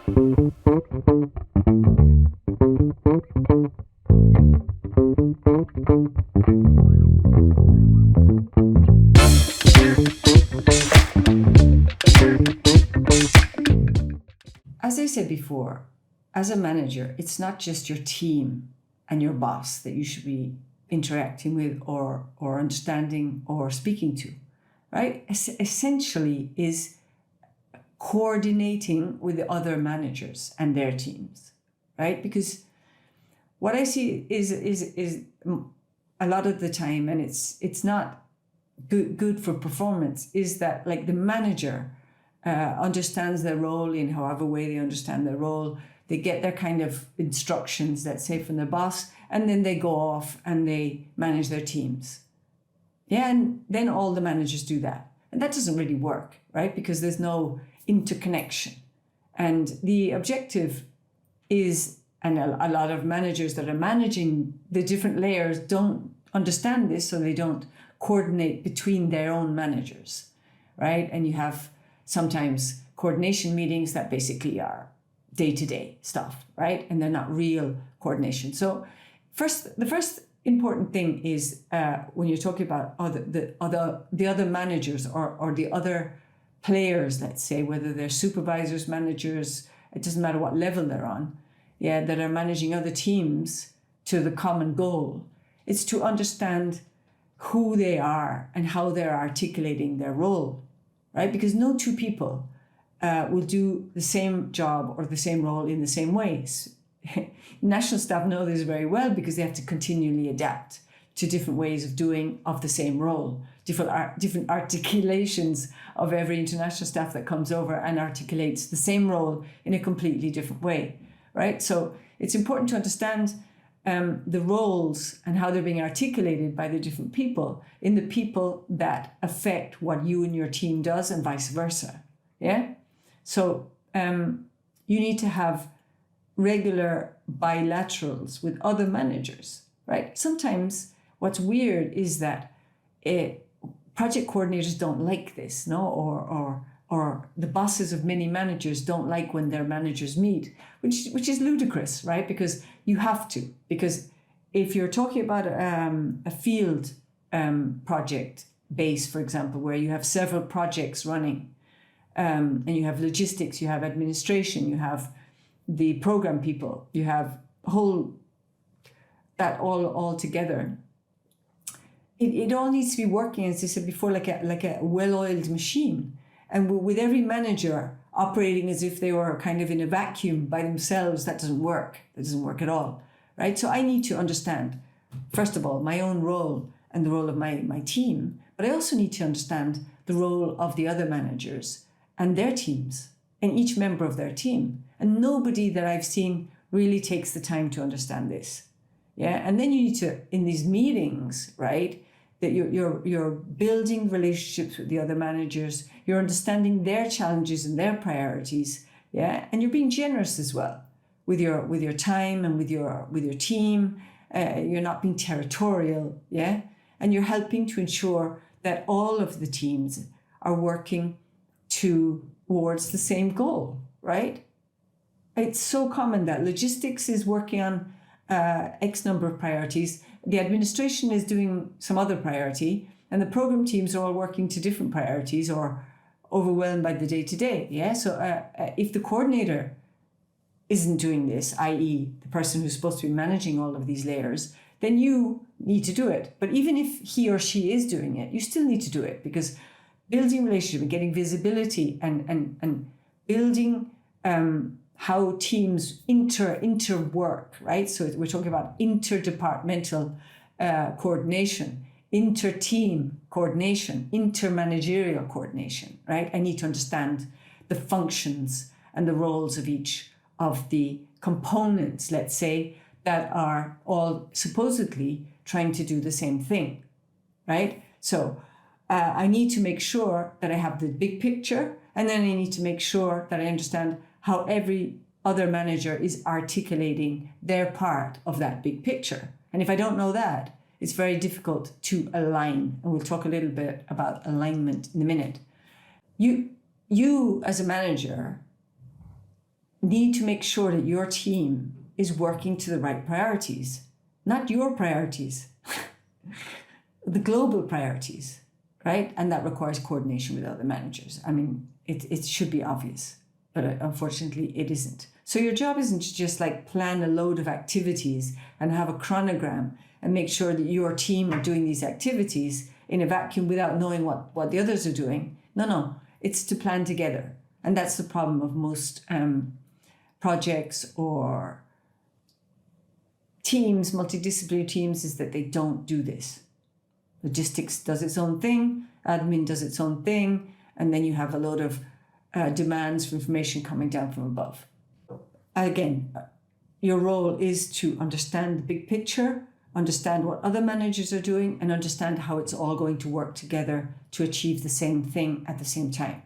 As I said before, as a manager, it's not just your team and your boss that you should be interacting with or understanding or speaking to, right? Essentially is coordinating with the other managers and their teams, right? Because what I see is a lot of the time, and it's not good for performance, is that like the manager understands their role in however way they understand their role. They get their kind of instructions, let's say, from their boss, and then they go off and they manage their teams. Yeah, and then all the managers do that. And that doesn't really work, right? Because there's no interconnection. And the objective is, and a lot of managers that are managing the different layers don't understand this, so they don't coordinate between their own managers, right? And you have sometimes coordination meetings that basically are day-to-day stuff, right? And they're not real coordination. So the first important thing is when you're talking about the other managers or the other players, let's say, whether they're supervisors, managers, it doesn't matter what level they're on, that are managing other teams to the common goal. It's to understand who they are and how they're articulating their role, right? Because no two people will do the same job or the same role in the same ways. National staff know this very well because they have to continually adapt to different ways of doing of the same role, different articulations of every international staff that comes over and articulates the same role in a completely different way, right? So it's important to understand the roles and how they're being articulated by the different people in the people that affect what you and your team does and vice versa. Yeah. So you need to have regular bilaterals with other managers, right? Sometimes what's weird is that project coordinators don't like this, no, or the bosses of many managers don't like when their managers meet, which is ludicrous, right? Because you have to, because if you're talking about a field project base, for example, where you have several projects running, and you have logistics, you have administration, you have the program people, you have that all together. It all needs to be working, as I said before, like a well-oiled machine. And with every manager operating as if they were kind of in a vacuum by themselves, that doesn't work. That doesn't work at all, right? So I need to understand, first of all, my own role and the role of my team, but I also need to understand the role of the other managers and their teams and each member of their team. And nobody that I've seen really takes the time to understand this. Yeah, and then you need to, in these meetings, right, that you're building relationships with the other managers, you're understanding their challenges and their priorities, yeah, and you're being generous as well with your time and with your team. You're not being territorial, yeah, and you're helping to ensure that all of the teams are working towards the same goal, right? It's so common that logistics is working on X number of priorities, the administration is doing some other priority, and the program teams are all working to different priorities or overwhelmed by the day-to-day. Yeah. So if the coordinator isn't doing this, i.e. the person who's supposed to be managing all of these layers, then you need to do it. But even if he or she is doing it, you still need to do it, because building relationship and getting visibility and building how teams interwork, right? So we're talking about interdepartmental coordination, inter-team coordination, intermanagerial coordination, right? I need to understand the functions and the roles of each of the components, let's say, that are all supposedly trying to do the same thing, right? So I need to make sure that I have the big picture, and then I need to make sure that I understand how every other manager is articulating their part of that big picture. And if I don't know that, it's very difficult to align. And we'll talk a little bit about alignment in a minute. You as a manager need to make sure that your team is working to the right priorities, not your priorities, the global priorities, right? And that requires coordination with other managers. I mean, it should be obvious, but unfortunately it isn't. So your job isn't to just like plan a load of activities and have a chronogram and make sure that your team are doing these activities in a vacuum without knowing what the others are doing. No, it's to plan together. And that's the problem of most projects or teams, multidisciplinary teams, is that they don't do this. Logistics does its own thing, admin does its own thing, and then you have a load of demands for information coming down from above. Again, your role is to understand the big picture, understand what other managers are doing, and understand how it's all going to work together to achieve the same thing at the same time.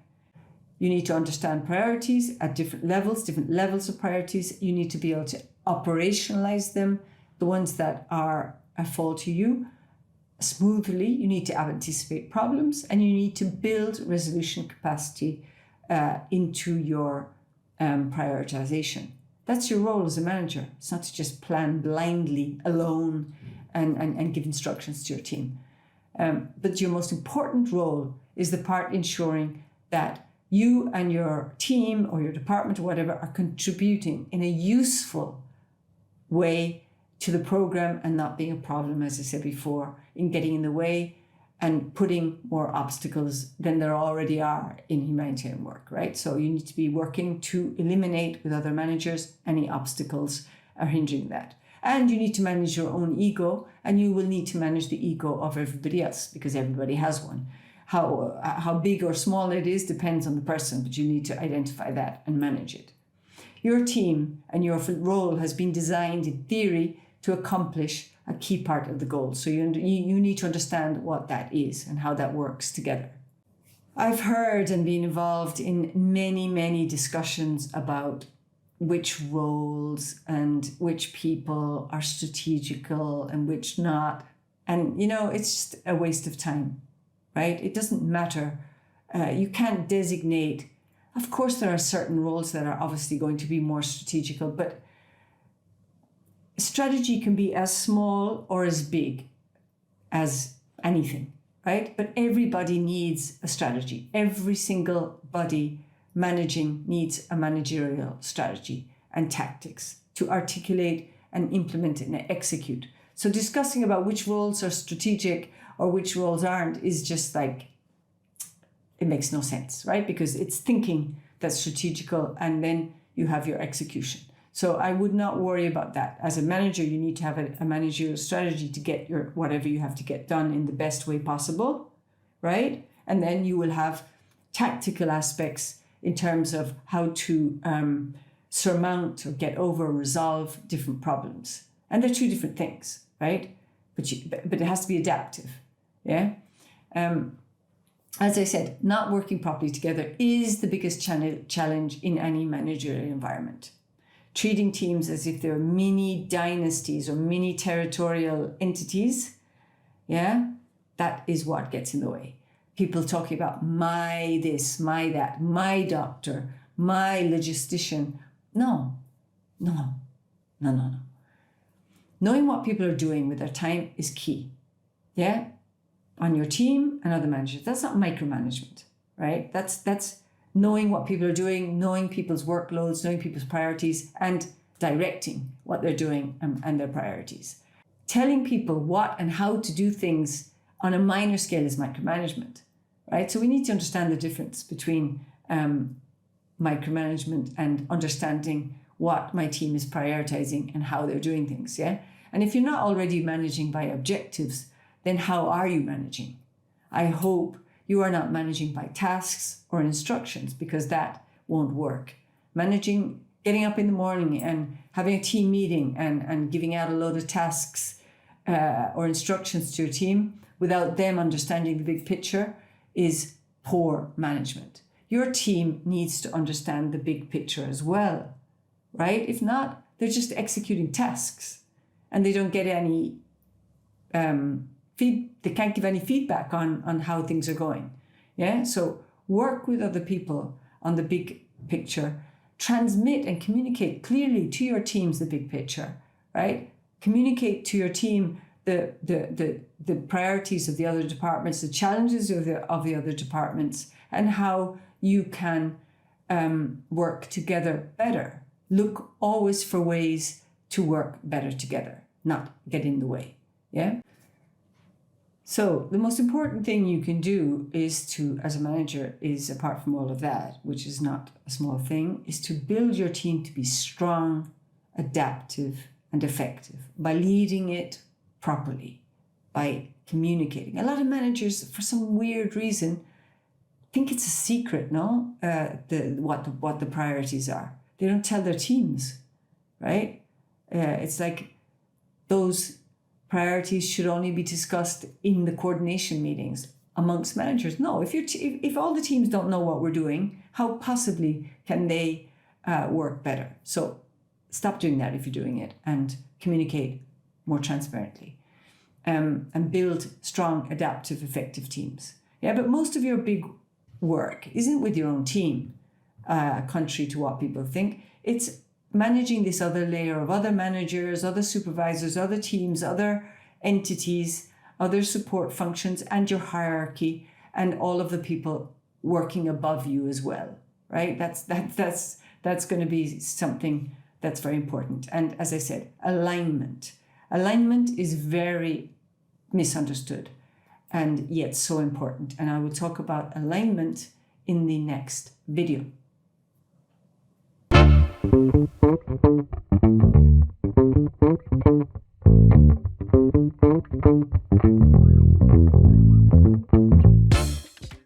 You need to understand priorities at different levels of priorities. You need to be able to operationalize them, the ones that fall to you smoothly. You need to anticipate problems, and you need to build resolution capacity into your prioritization. That's your role as a manager. It's not to just plan blindly alone and give instructions to your team. But your most important role is the part ensuring that you and your team or your department or whatever are contributing in a useful way to the program and not being a problem, as I said before, in getting in the way and putting more obstacles than there already are in humanitarian work, right? So you need to be working to eliminate with other managers any obstacles are hindering that. And you need to manage your own ego, and you will need to manage the ego of everybody else because everybody has one. How big or small it is depends on the person, but you need to identify that and manage it. Your team and your role has been designed in theory to accomplish a key part of the goal. So you need to understand what that is and how that works together. I've heard and been involved in many discussions about which roles and which people are strategical and which not. And, it's just a waste of time, right? It doesn't matter. You can't designate. Of course, there are certain roles that are obviously going to be more strategical, but strategy can be as small or as big as anything, right? But everybody needs a strategy. Every single body managing needs a managerial strategy and tactics to articulate and implement and execute. So discussing about which roles are strategic or which roles aren't is just like, it makes no sense, right? Because it's thinking that's strategical and then you have your execution. So I would not worry about that. As a manager, you need to have a managerial strategy to get your whatever you have to get done in the best way possible, right? And then you will have tactical aspects in terms of how to surmount or get over or resolve different problems. And they're two different things, right? But it has to be adaptive, yeah? As I said, not working properly together is the biggest challenge in any managerial environment. Treating teams as if they're mini dynasties or mini territorial entities, yeah, that is what gets in the way. People talking about my this, my that, my doctor, my logistician. No. Knowing what people are doing with their time is key, yeah, on your team and other managers. That's not micromanagement, right? That's knowing what people are doing, knowing people's workloads, knowing people's priorities, and directing what they're doing and their priorities. Telling people what and how to do things on a minor scale is micromanagement, right? So we need to understand the difference between micromanagement and understanding what my team is prioritizing and how they're doing things, yeah? And if you're not already managing by objectives, then how are you managing? I hope you are not managing by tasks or instructions, because that won't work. Managing, getting up in the morning and having a team meeting and giving out a load of tasks or instructions to your team without them understanding the big picture is poor management. Your team needs to understand the big picture as well, right? If not, they're just executing tasks and they don't get any they can't give any feedback on how things are going. Yeah. So work with other people on the big picture transmit and communicate clearly to your teams the big picture, right? Communicate to your team the priorities of the other departments, the challenges of the other departments, and how you can work together better. Look always for ways to work better together, not get in the way. Yeah. So the most important thing you can do is to, as a manager, is apart from all of that, which is not a small thing, is to build your team to be strong, adaptive, and effective by leading it properly, by communicating. A lot of managers, for some weird reason, think it's a secret, no? What the priorities are. They don't tell their teams, right? It's like those priorities should only be discussed in the coordination meetings amongst managers. No, if all the teams don't know what we're doing, how possibly can they work better? So stop doing that if you're doing it, and communicate more transparently, and build strong, adaptive, effective teams. Yeah, but most of your big work isn't with your own team, contrary to what people think. It's managing this other layer of other managers, other supervisors, other teams, other entities, other support functions, and your hierarchy, and all of the people working above you as well, right? That's going to be something that's very important. And as I said, alignment. Alignment is very misunderstood and yet so important. And I will talk about alignment in the next video. Thank you.